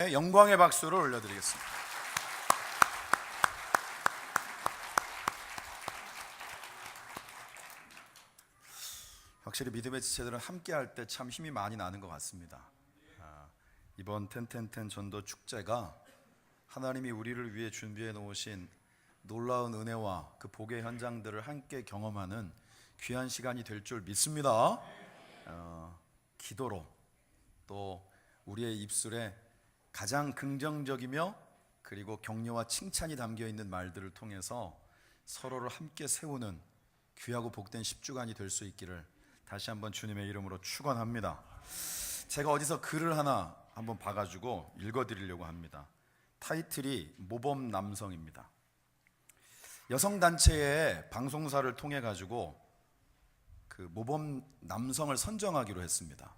영광의 박수를 올려드리겠습니다. 확실히 믿음의 지체들은 함께 할 때 참 힘이 많이 나는 것 같습니다. 이번 텐텐텐 전도 축제가 하나님이 우리를 위해 준비해 놓으신 놀라운 은혜와 그 복의 현장들을 함께 경험하는 귀한 시간이 될 줄 믿습니다. 기도로 또 우리의 입술에 가장 긍정적이며 그리고 격려와 칭찬이 담겨 있는 말들을 통해서 서로를 함께 세우는 귀하고 복된 10주간이 될 수 있기를 다시 한번 주님의 이름으로 축원합니다. 제가 어디서 글을 하나 한번 봐가지고 읽어드리려고 합니다. 타이틀이 모범 남성입니다. 여성단체의 방송사를 통해 가지고 그 모범 남성을 선정하기로 했습니다.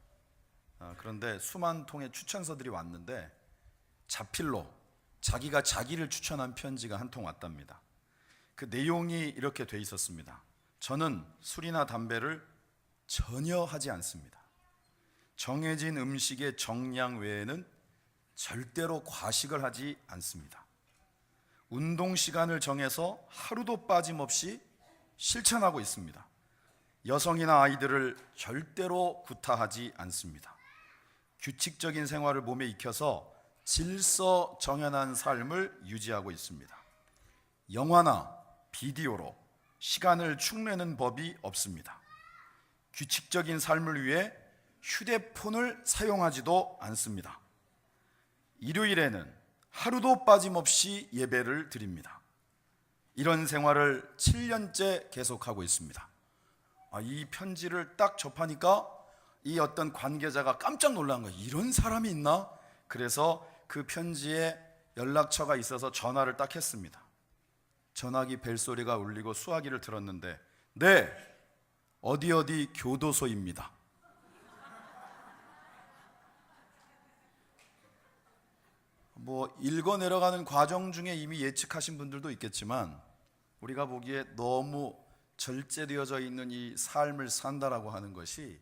그런데 수만 통의 추천서들이 왔는데 자필로 자기가 자기를 추천한 편지가 한 통 왔답니다. 그 내용이 이렇게 돼 있었습니다. 저는 술이나 담배를 전혀 하지 않습니다. 정해진 음식의 정량 외에는 절대로 과식을 하지 않습니다. 운동 시간을 정해서 하루도 빠짐없이 실천하고 있습니다. 여성이나 아이들을 절대로 구타하지 않습니다. 규칙적인 생활을 몸에 익혀서 질서 정연한 삶을 유지하고 있습니다. 영화나 비디오로 시간을 축내는 법이 없습니다. 규칙적인 삶을 위해 휴대폰을 사용하지도 않습니다. 일요일에는 하루도 빠짐없이 예배를 드립니다. 이런 생활을 7년째 계속하고 있습니다. 이 편지를 딱 접하니까 이 어떤 관계자가 깜짝 놀란 거예요. 이런 사람이 있나? 그래서 그 편지에 연락처가 있어서 전화를 딱 했습니다. 전화기 벨소리가 울리고 수화기를 들었는데 네, 어디 교도소입니다. 읽어 내려가는 과정 중에 이미 예측하신 분들도 있겠지만 우리가 보기에 너무 절제되어져 있는 이 삶을 산다라고 하는 것이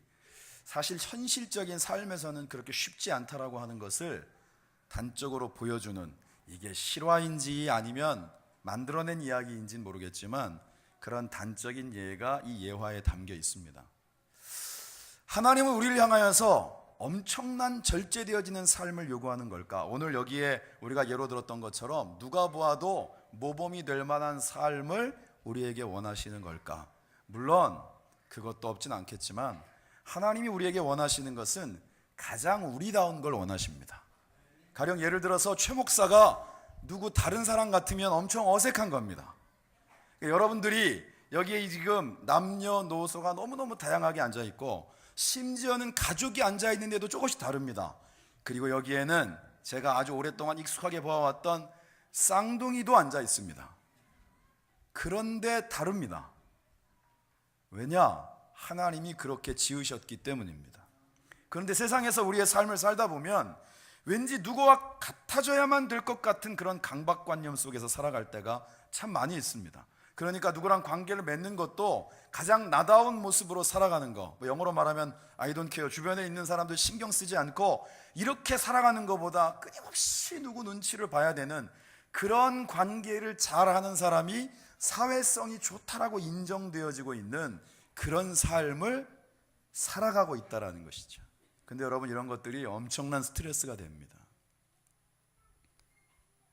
사실 현실적인 삶에서는 그렇게 쉽지 않다라고 하는 것을 단적으로 보여주는, 이게 실화인지 아니면 만들어낸 이야기인지는 모르겠지만 그런 단적인 예가 이 예화에 담겨 있습니다. 하나님은 우리를 향하여서 엄청난 절제되어지는 삶을 요구하는 걸까? 오늘 여기에 우리가 예로 들었던 것처럼 누가 보아도 모범이 될 만한 삶을 우리에게 원하시는 걸까? 물론 그것도 없진 않겠지만 하나님이 우리에게 원하시는 것은 가장 우리다운 걸 원하십니다. 가령 예를 들어서 최 목사가 누구 다른 사람 같으면 엄청 어색한 겁니다. 여러분들이 여기에 지금 남녀노소가 너무너무 다양하게 앉아있고 심지어는 가족이 앉아있는데도 조금씩 다릅니다. 그리고 여기에는 제가 아주 오랫동안 익숙하게 보아왔던 쌍둥이도 앉아있습니다. 그런데 다릅니다. 왜냐? 하나님이 그렇게 지으셨기 때문입니다. 그런데 세상에서 우리의 삶을 살다 보면 왠지 누구와 같아져야만 될 것 같은 그런 강박관념 속에서 살아갈 때가 참 많이 있습니다. 그러니까 누구랑 관계를 맺는 것도 가장 나다운 모습으로 살아가는 거, 영어로 말하면 I don't care, 주변에 있는 사람들 신경 쓰지 않고 이렇게 살아가는 것보다 끊임없이 누구 눈치를 봐야 되는 그런 관계를 잘하는 사람이 사회성이 좋다라고 인정되어지고 있는 그런 삶을 살아가고 있다는 것이죠. 근데 여러분, 이런 것들이 엄청난 스트레스가 됩니다.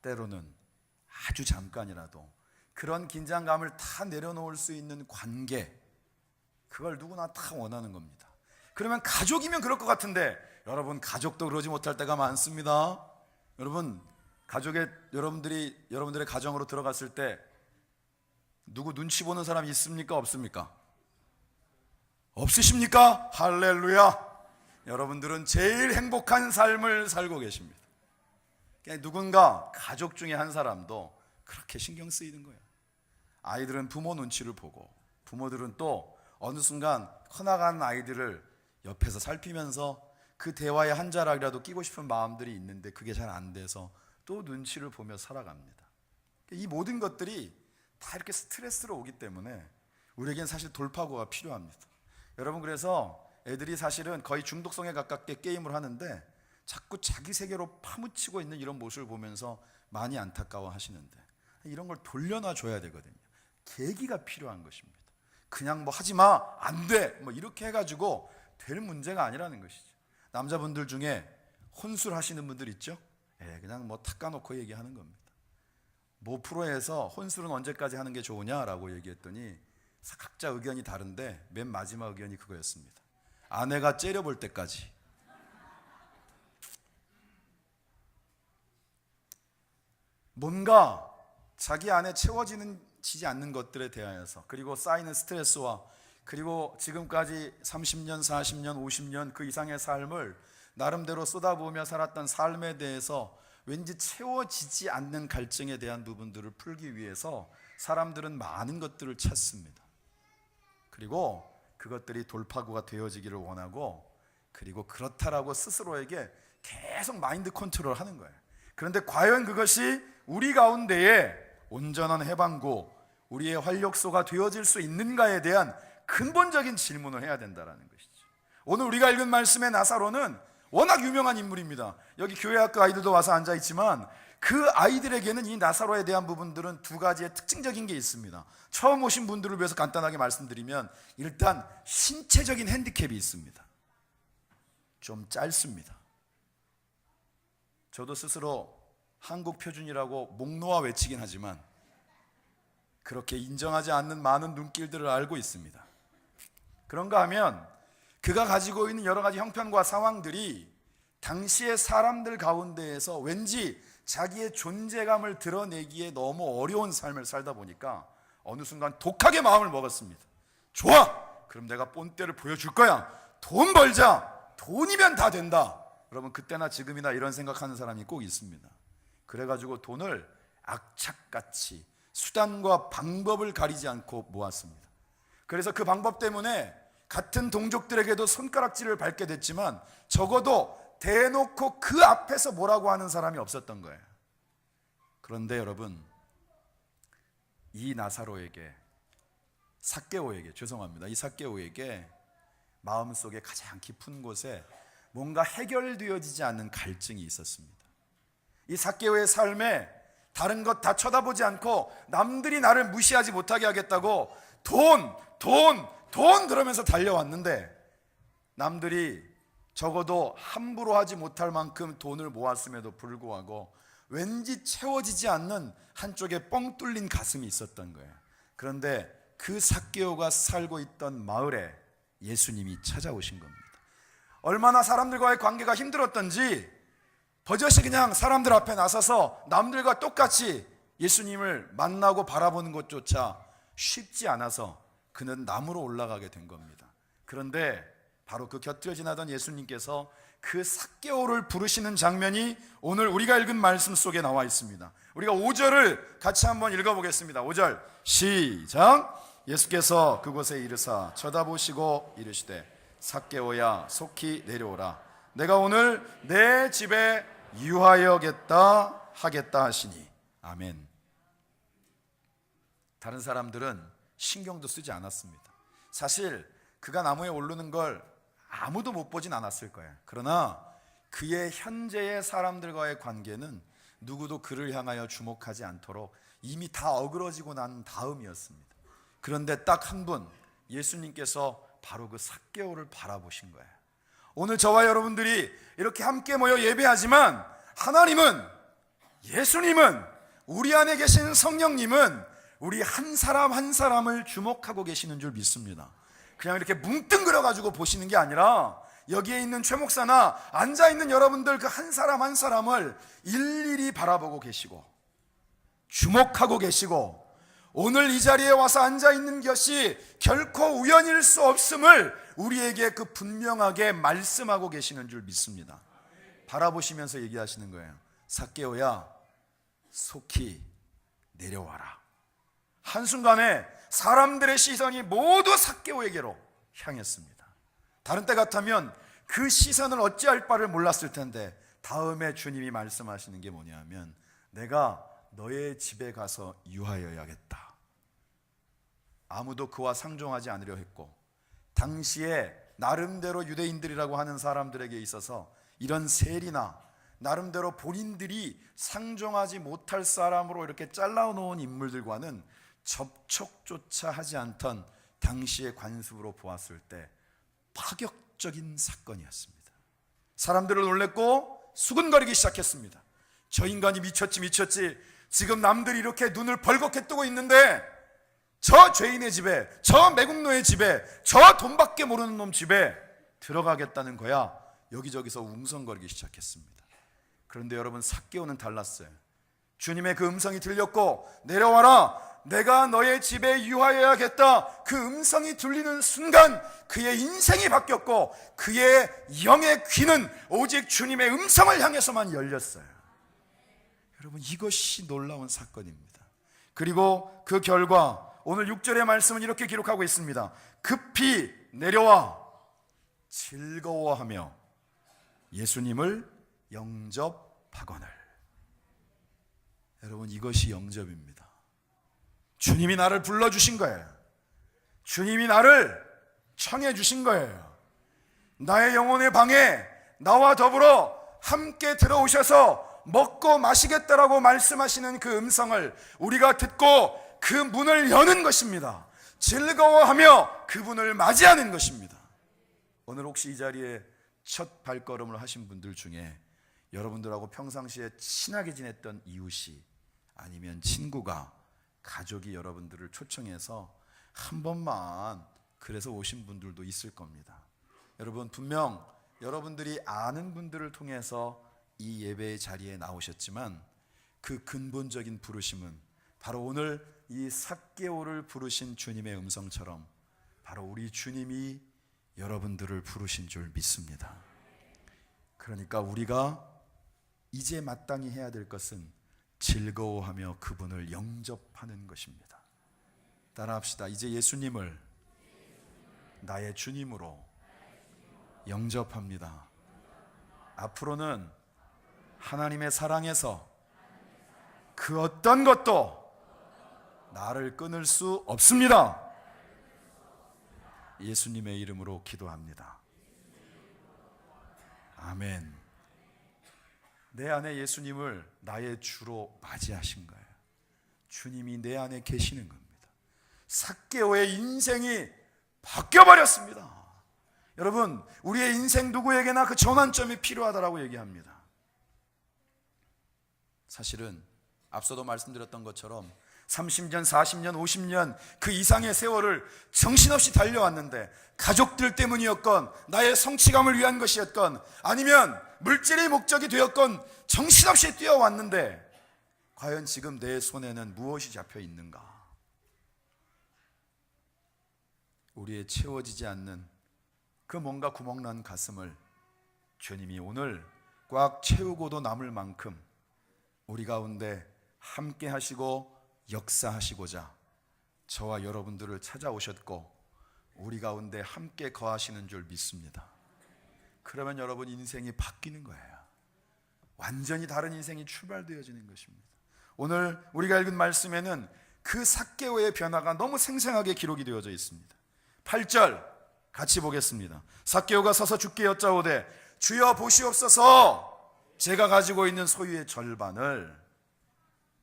때로는 아주 잠깐이라도 그런 긴장감을 다 내려놓을 수 있는 관계, 그걸 누구나 다 원하는 겁니다. 그러면 가족이면 그럴 것 같은데 여러분, 가족도 그러지 못할 때가 많습니다. 여러분, 여러분들의 가정으로 들어갔을 때 누구 눈치 보는 사람이 있습니까? 없습니까? 없으십니까? 할렐루야! 여러분들은 제일 행복한 삶을 살고 계십니다. 누군가 가족 중에 한 사람도 그렇게 신경 쓰이는 거예요. 아이들은 부모 눈치를 보고 부모들은 또 어느 순간 커나가는 아이들을 옆에서 살피면서 그 대화에 한 자락이라도 끼고 싶은 마음들이 있는데 그게 잘 안 돼서 또 눈치를 보며 살아갑니다. 이 모든 것들이 다 이렇게 스트레스로 오기 때문에 우리에겐 사실 돌파구가 필요합니다. 여러분, 그래서 애들이 사실은 거의 중독성에 가깝게 게임을 하는데 자꾸 자기 세계로 파묻히고 있는 이런 모습을 보면서 많이 안타까워 하시는데, 이런 걸 돌려놔 줘야 되거든요. 계기가 필요한 것입니다. 그냥 뭐 하지 마, 안 돼, 뭐 이렇게 해가지고 될 문제가 아니라는 것이죠. 남자분들 중에 혼술 하시는 분들 있죠? 그냥 뭐 탁 까놓고 얘기하는 겁니다. 모 프로에서 혼술은 언제까지 하는 게 좋으냐라고 얘기했더니 각자 의견이 다른데 맨 마지막 의견이 그거였습니다. 아내가 째려볼 때까지. 뭔가 자기 안에 채워지지 않는 것들에 대하여서, 그리고 쌓이는 스트레스와, 그리고 지금까지 30년, 40년, 50년 그 이상의 삶을 나름대로 쏟아부으며 살았던 삶에 대해서 왠지 채워지지 않는 갈증에 대한 부분들을 풀기 위해서 사람들은 많은 것들을 찾습니다. 그리고 그것들이 돌파구가 되어지기를 원하고, 그리고 그렇다라고 스스로에게 계속 마인드 컨트롤을 하는 거예요. 그런데 과연 그것이 우리 가운데에 온전한 해방구, 우리의 활력소가 되어질 수 있는가에 대한 근본적인 질문을 해야 된다는 것이죠. 오늘 우리가 읽은 말씀의 나사로는 워낙 유명한 인물입니다. 여기 교회학교 아이들도 와서 앉아있지만 그 아이들에게는 이 나사로에 대한 부분들은 두 가지의 특징적인 게 있습니다. 처음 오신 분들을 위해서 간단하게 말씀드리면, 일단 신체적인 핸디캡이 있습니다. 좀 짧습니다. 저도 스스로 한국 표준이라고 목 놓아 외치긴 하지만 그렇게 인정하지 않는 많은 눈길들을 알고 있습니다. 그런가 하면 그가 가지고 있는 여러 가지 형편과 상황들이 당시의 사람들 가운데에서 왠지 자기의 존재감을 드러내기에 너무 어려운 삶을 살다 보니까 어느 순간 독하게 마음을 먹었습니다. 좋아! 그럼 내가 본때를 보여줄 거야. 돈 벌자. 돈이면 다 된다. 여러분, 그때나 지금이나 이런 생각하는 사람이 꼭 있습니다. 그래가지고 돈을 악착같이 수단과 방법을 가리지 않고 모았습니다. 그래서 그 방법 때문에 같은 동족들에게도 손가락질을 밟게 됐지만 적어도 대놓고 그 앞에서 뭐라고 하는 사람이 없었던 거예요. 그런데 여러분, 이 나사로에게, 이 삭개오에게 마음속에 가장 깊은 곳에 뭔가 해결되어지지 않는 갈증이 있었습니다. 이 삭개오의 삶에 다른 것 다 쳐다보지 않고 남들이 나를 무시하지 못하게 하겠다고 돈 그러면서 달려왔는데, 남들이 적어도 함부로 하지 못할 만큼 돈을 모았음에도 불구하고 왠지 채워지지 않는 한쪽에 뻥 뚫린 가슴이 있었던 거예요. 그런데 그 삭개오가 살고 있던 마을에 예수님이 찾아오신 겁니다. 얼마나 사람들과의 관계가 힘들었던지 버젓이 그냥 사람들 앞에 나서서 남들과 똑같이 예수님을 만나고 바라보는 것조차 쉽지 않아서 그는 나무로 올라가게 된 겁니다. 그런데 바로 그 곁을 지나던 예수님께서 그 삭개오를 부르시는 장면이 오늘 우리가 읽은 말씀 속에 나와 있습니다. 우리가 5절을 같이 한번 읽어보겠습니다. 5절 시작. 예수께서 그곳에 이르사 쳐다보시고 이르시되 삭개오야 속히 내려오라. 내가 오늘 내 집에 유하여겠다 하겠다 하시니. 아멘. 다른 사람들은 신경도 쓰지 않았습니다. 사실 그가 나무에 오르는 걸 아무도 못 보진 않았을 거예요. 그러나 그의 현재의 사람들과의 관계는 누구도 그를 향하여 주목하지 않도록 이미 다 어그러지고 난 다음이었습니다. 그런데 딱 한 분, 예수님께서 바로 그 삭개오를 바라보신 거예요. 오늘 저와 여러분들이 이렇게 함께 모여 예배하지만 하나님은, 예수님은, 우리 안에 계신 성령님은 우리 한 사람 한 사람을 주목하고 계시는 줄 믿습니다. 그냥 이렇게 뭉뚱그려가지고 보시는 게 아니라 여기에 있는 최 목사나 앉아있는 여러분들 그 한 사람 한 사람을 일일이 바라보고 계시고 주목하고 계시고, 오늘 이 자리에 와서 앉아있는 것이 결코 우연일 수 없음을 우리에게 그 분명하게 말씀하고 계시는 줄 믿습니다. 바라보시면서 얘기하시는 거예요. 삭개오야 속히 내려와라. 한순간에 사람들의 시선이 모두 삭개오에게로 향했습니다. 다른 때 같으면 그 시선을 어찌할 바를 몰랐을 텐데 다음에 주님이 말씀하시는 게 뭐냐면 내가 너의 집에 가서 유하여야겠다. 아무도 그와 상종하지 않으려 했고 당시에 나름대로 유대인들이라고 하는 사람들에게 있어서 이런 세리나 나름대로 본인들이 상종하지 못할 사람으로 이렇게 잘라놓은 인물들과는 접촉조차 하지 않던 당시의 관습으로 보았을 때 파격적인 사건이었습니다. 사람들을 놀랬고 수근거리기 시작했습니다. 저 인간이 미쳤지. 지금 남들이 이렇게 눈을 벌겋게 뜨고 있는데 저 죄인의 집에, 저 매국노의 집에, 저 돈밖에 모르는 놈 집에 들어가겠다는 거야. 여기저기서 웅성거리기 시작했습니다. 그런데 여러분, 삭개오는 달랐어요. 주님의 그 음성이 들렸고 내려와라, 내가 너의 집에 유하여야겠다. 그 음성이 들리는 순간 그의 인생이 바뀌었고 그의 영의 귀는 오직 주님의 음성을 향해서만 열렸어요. 여러분, 이것이 놀라운 사건입니다. 그리고 그 결과 오늘 6절의 말씀은 이렇게 기록하고 있습니다. 급히 내려와 즐거워하며 예수님을 영접하거늘. 여러분, 이것이 영접입니다. 주님이 나를 불러주신 거예요. 주님이 나를 청해 주신 거예요. 나의 영혼의 방에 나와 더불어 함께 들어오셔서 먹고 마시겠다라고 말씀하시는 그 음성을 우리가 듣고 그 문을 여는 것입니다. 즐거워하며 그분을 맞이하는 것입니다. 오늘 혹시 이 자리에 첫 발걸음을 하신 분들 중에 여러분들하고 평상시에 친하게 지냈던 이웃이 아니면 친구가, 가족이 여러분들을 초청해서 한 번만 그래서 오신 분들도 있을 겁니다. 여러분, 분명 여러분들이 아는 분들을 통해서 이 예배의 자리에 나오셨지만 그 근본적인 부르심은 바로 오늘 이 삭개오를 부르신 주님의 음성처럼 바로 우리 주님이 여러분들을 부르신 줄 믿습니다. 그러니까 우리가 이제 마땅히 해야 될 것은 즐거워하며 그분을 영접하는 것입니다. 따라합시다. 이제 예수님을 나의 주님으로 영접합니다. 앞으로는 하나님의 사랑에서 그 어떤 것도 나를 끊을 수 없습니다. 예수님의 이름으로 기도합니다. 아멘. 내 안에 예수님을 나의 주로 맞이하신 거예요. 주님이 내 안에 계시는 겁니다. 삭개오의 인생이 바뀌어버렸습니다. 여러분, 우리의 인생 누구에게나 그 전환점이 필요하다라고 얘기합니다. 사실은 앞서도 말씀드렸던 것처럼 30년, 40년, 50년 그 이상의 세월을 정신없이 달려왔는데 가족들 때문이었건 나의 성취감을 위한 것이었건 아니면 물질의 목적이 되었건 정신없이 뛰어왔는데 과연 지금 내 손에는 무엇이 잡혀 있는가? 우리의 채워지지 않는 그 뭔가 구멍난 가슴을 주님이 오늘 꽉 채우고도 남을 만큼 우리 가운데 함께 하시고 역사하시고자 저와 여러분들을 찾아오셨고 우리 가운데 함께 거하시는 줄 믿습니다. 그러면 여러분 인생이 바뀌는 거예요. 완전히 다른 인생이 출발되어지는 것입니다. 오늘 우리가 읽은 말씀에는 그 삭개오의 변화가 너무 생생하게 기록이 되어져 있습니다. 8절 같이 보겠습니다. 삭개오가 서서 주께 여짜오되 주여 보시옵소서, 제가 가지고 있는 소유의 절반을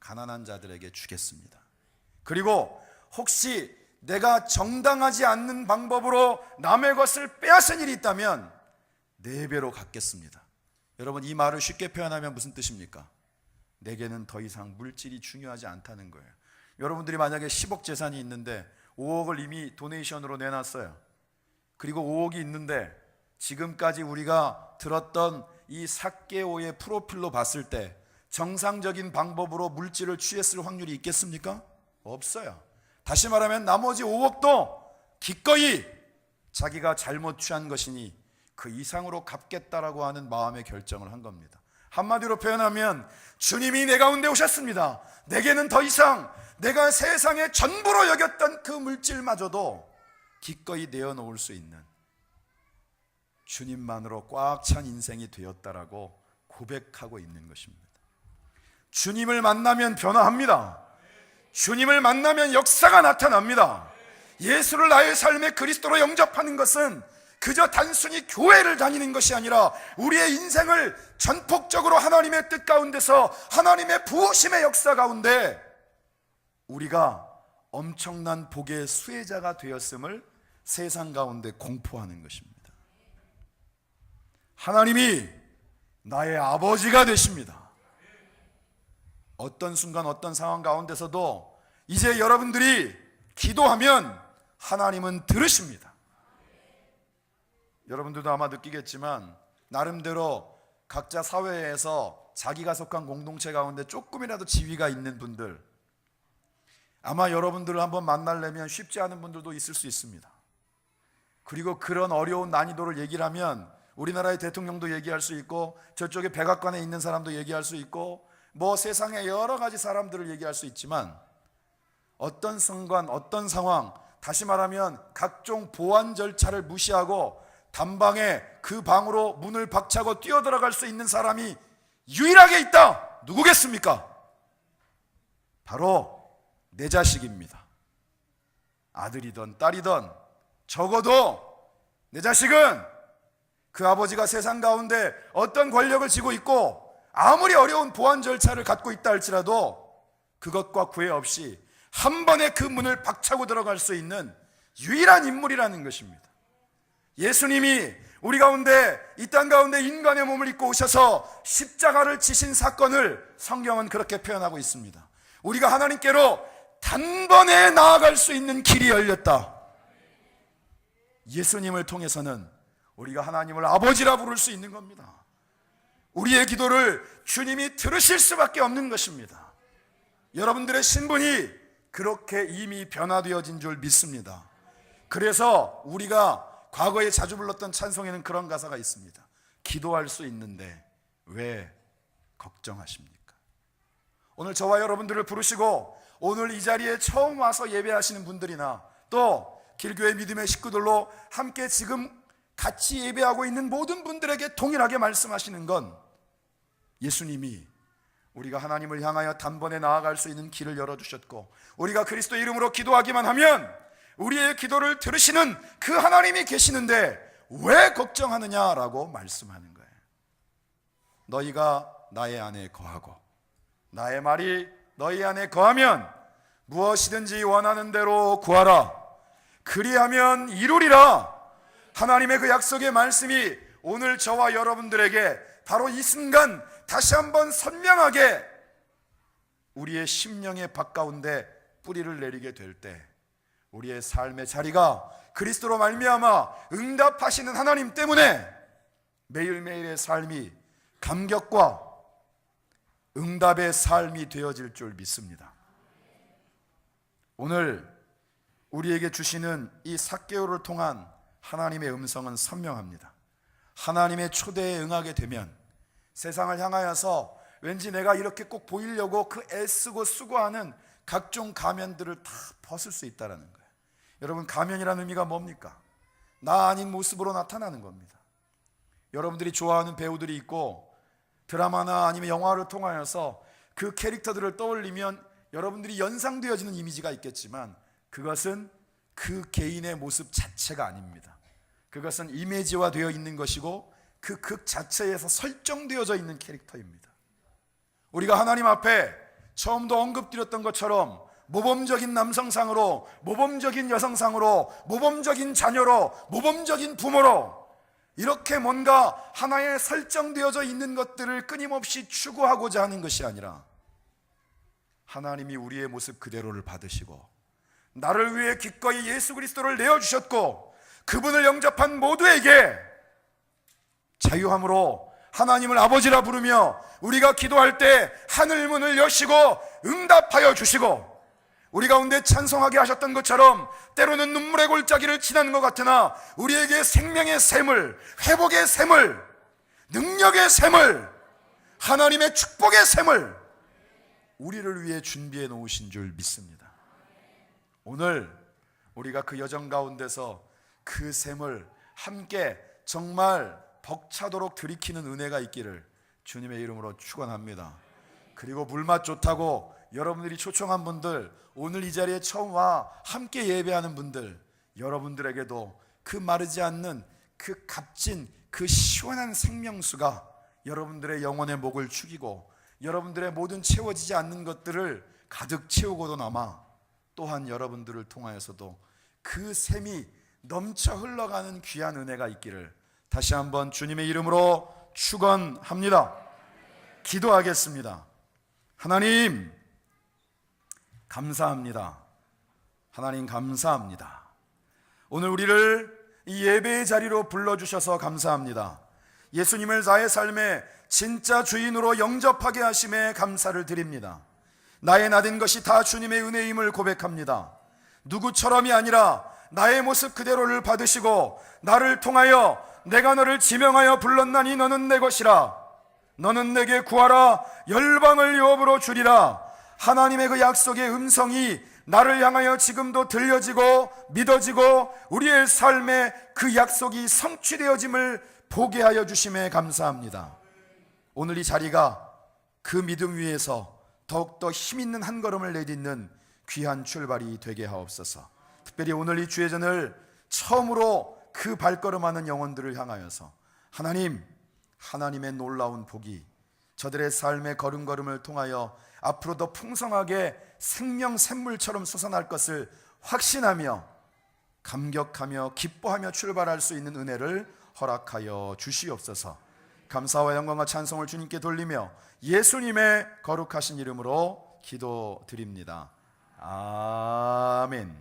가난한 자들에게 주겠습니다. 그리고 혹시 내가 정당하지 않는 방법으로 남의 것을 빼앗은 일이 있다면 4배로 갚겠습니다. 여러분, 이 말을 쉽게 표현하면 무슨 뜻입니까? 내게는 더 이상 물질이 중요하지 않다는 거예요. 여러분들이 만약에 10억 재산이 있는데 5억을 이미 도네이션으로 내놨어요. 그리고 5억이 있는데 지금까지 우리가 들었던 이 삭개오의 프로필로 봤을 때 정상적인 방법으로 물질을 취했을 확률이 있겠습니까? 없어요. 다시 말하면 나머지 5억도 기꺼이 자기가 잘못 취한 것이니 그 이상으로 갚겠다라고 하는 마음의 결정을 한 겁니다. 한마디로 표현하면 주님이 내 가운데 오셨습니다. 내게는 더 이상 내가 세상의 전부로 여겼던 그 물질마저도 기꺼이 내어놓을 수 있는 주님만으로 꽉 찬 인생이 되었다라고 고백하고 있는 것입니다. 주님을 만나면 변화합니다. 주님을 만나면 역사가 나타납니다. 예수를 나의 삶의 그리스도로 영접하는 것은 그저 단순히 교회를 다니는 것이 아니라 우리의 인생을 전폭적으로 하나님의 뜻 가운데서 하나님의 부으심의 역사 가운데 우리가 엄청난 복의 수혜자가 되었음을 세상 가운데 공포하는 것입니다. 하나님이 나의 아버지가 되십니다. 어떤 순간 어떤 상황 가운데서도 이제 여러분들이 기도하면 하나님은 들으십니다. 여러분들도 아마 느끼겠지만 나름대로 각자 사회에서 자기가 속한 공동체 가운데 조금이라도 지위가 있는 분들, 아마 여러분들을 한번 만나려면 쉽지 않은 분들도 있을 수 있습니다. 그리고 그런 어려운 난이도를 얘기를 하면 우리나라의 대통령도 얘기할 수 있고 저쪽에 백악관에 있는 사람도 얘기할 수 있고 뭐 세상에 여러 가지 사람들을 얘기할 수 있지만 어떤 순간 어떤 상황, 다시 말하면 각종 보안 절차를 무시하고 단방에 그 방으로 문을 박차고 뛰어들어갈 수 있는 사람이 유일하게 있다. 누구겠습니까? 바로 내 자식입니다. 아들이든 딸이든 적어도 내 자식은 그 아버지가 세상 가운데 어떤 권력을 쥐고 있고 아무리 어려운 보안 절차를 갖고 있다 할지라도 그것과 구애 없이 한 번에 그 문을 박차고 들어갈 수 있는 유일한 인물이라는 것입니다. 예수님이 우리 가운데 이 땅 가운데 인간의 몸을 입고 오셔서 십자가를 지신 사건을 성경은 그렇게 표현하고 있습니다. 우리가 하나님께로 단번에 나아갈 수 있는 길이 열렸다. 예수님을 통해서는 우리가 하나님을 아버지라 부를 수 있는 겁니다. 우리의 기도를 주님이 들으실 수밖에 없는 것입니다. 여러분들의 신분이 그렇게 이미 변화되어진 줄 믿습니다. 그래서 우리가 과거에 자주 불렀던 찬송에는 그런 가사가 있습니다. 기도할 수 있는데 왜 걱정하십니까? 오늘 저와 여러분들을 부르시고 오늘 이 자리에 처음 와서 예배하시는 분들이나 또 길교회 믿음의 식구들로 함께 지금 같이 예배하고 있는 모든 분들에게 동일하게 말씀하시는 건 예수님이 우리가 하나님을 향하여 단번에 나아갈 수 있는 길을 열어주셨고 우리가 그리스도 이름으로 기도하기만 하면 우리의 기도를 들으시는 그 하나님이 계시는데 왜 걱정하느냐라고 말씀하는 거예요. 너희가 나의 안에 거하고 나의 말이 너희 안에 거하면 무엇이든지 원하는 대로 구하라. 그리하면 이루리라. 하나님의 그 약속의 말씀이 오늘 저와 여러분들에게 바로 이 순간 다시 한번 선명하게 우리의 심령의 밭가운데 뿌리를 내리게 될 때 우리의 삶의 자리가 그리스도로 말미암아 응답하시는 하나님 때문에 매일매일의 삶이 감격과 응답의 삶이 되어질 줄 믿습니다. 오늘 우리에게 주시는 이 삭개오를 통한 하나님의 음성은 선명합니다. 하나님의 초대에 응하게 되면 세상을 향하여서 왠지 내가 이렇게 꼭 보이려고 그 애쓰고 수고하는 각종 가면들을 다 벗을 수 있다는 거예요. 여러분, 가면이라는 의미가 뭡니까? 나 아닌 모습으로 나타나는 겁니다. 여러분들이 좋아하는 배우들이 있고 드라마나 아니면 영화를 통하여서 그 캐릭터들을 떠올리면 여러분들이 연상되어지는 이미지가 있겠지만 그것은 그 개인의 모습 자체가 아닙니다. 그것은 이미지화 되어 있는 것이고 그 극 자체에서 설정되어져 있는 캐릭터입니다. 우리가 하나님 앞에 처음도 언급드렸던 것처럼 모범적인 남성상으로, 모범적인 여성상으로, 모범적인 자녀로, 모범적인 부모로 이렇게 뭔가 하나의 설정되어져 있는 것들을 끊임없이 추구하고자 하는 것이 아니라 하나님이 우리의 모습 그대로를 받으시고 나를 위해 기꺼이 예수 그리스도를 내어주셨고 그분을 영접한 모두에게 자유함으로 하나님을 아버지라 부르며 우리가 기도할 때 하늘 문을 여시고 응답하여 주시고 우리 가운데 찬송하게 하셨던 것처럼 때로는 눈물의 골짜기를 지나는 것 같으나 우리에게 생명의 샘을, 회복의 샘을, 능력의 샘을, 하나님의 축복의 샘을 우리를 위해 준비해 놓으신 줄 믿습니다. 오늘 우리가 그 여정 가운데서 그 샘을 함께 정말 벅차도록 들이키는 은혜가 있기를 주님의 이름으로 축원합니다. 그리고 물맛 좋다고 여러분들이 초청한 분들, 오늘 이 자리에 처음 와 함께 예배하는 분들, 여러분들에게도 그 마르지 않는 그 값진 그 시원한 생명수가 여러분들의 영혼의 목을 축이고 여러분들의 모든 채워지지 않는 것들을 가득 채우고도 남아 또한 여러분들을 통하여서도 그 샘이 넘쳐 흘러가는 귀한 은혜가 있기를 다시 한번 주님의 이름으로 축원합니다. 기도하겠습니다. 하나님 감사합니다. 하나님 감사합니다. 오늘 우리를 이 예배의 자리로 불러주셔서 감사합니다. 예수님을 나의 삶의 진짜 주인으로 영접하게 하심에 감사를 드립니다. 나의 나된 것이 다 주님의 은혜임을 고백합니다. 누구처럼이 아니라 나의 모습 그대로를 받으시고 나를 통하여 내가 너를 지명하여 불렀나니 너는 내 것이라. 너는 내게 구하라. 열방을 유업으로 주리라. 하나님의 그 약속의 음성이 나를 향하여 지금도 들려지고 믿어지고 우리의 삶에 그 약속이 성취되어짐을 보게 하여 주심에 감사합니다. 오늘 이 자리가 그 믿음 위에서 더욱더 힘있는 한 걸음을 내딛는 귀한 출발이 되게 하옵소서. 특별히 오늘 이 주예전을 처음으로 그 발걸음하는 영혼들을 향하여서 하나님의 놀라운 복이 저들의 삶의 걸음걸음을 통하여 앞으로 더 풍성하게 생명 샘물처럼 솟아날 것을 확신하며 감격하며 기뻐하며 출발할 수 있는 은혜를 허락하여 주시옵소서. 감사와 영광과 찬송을 주님께 돌리며 예수님의 거룩하신 이름으로 기도드립니다. 아멘.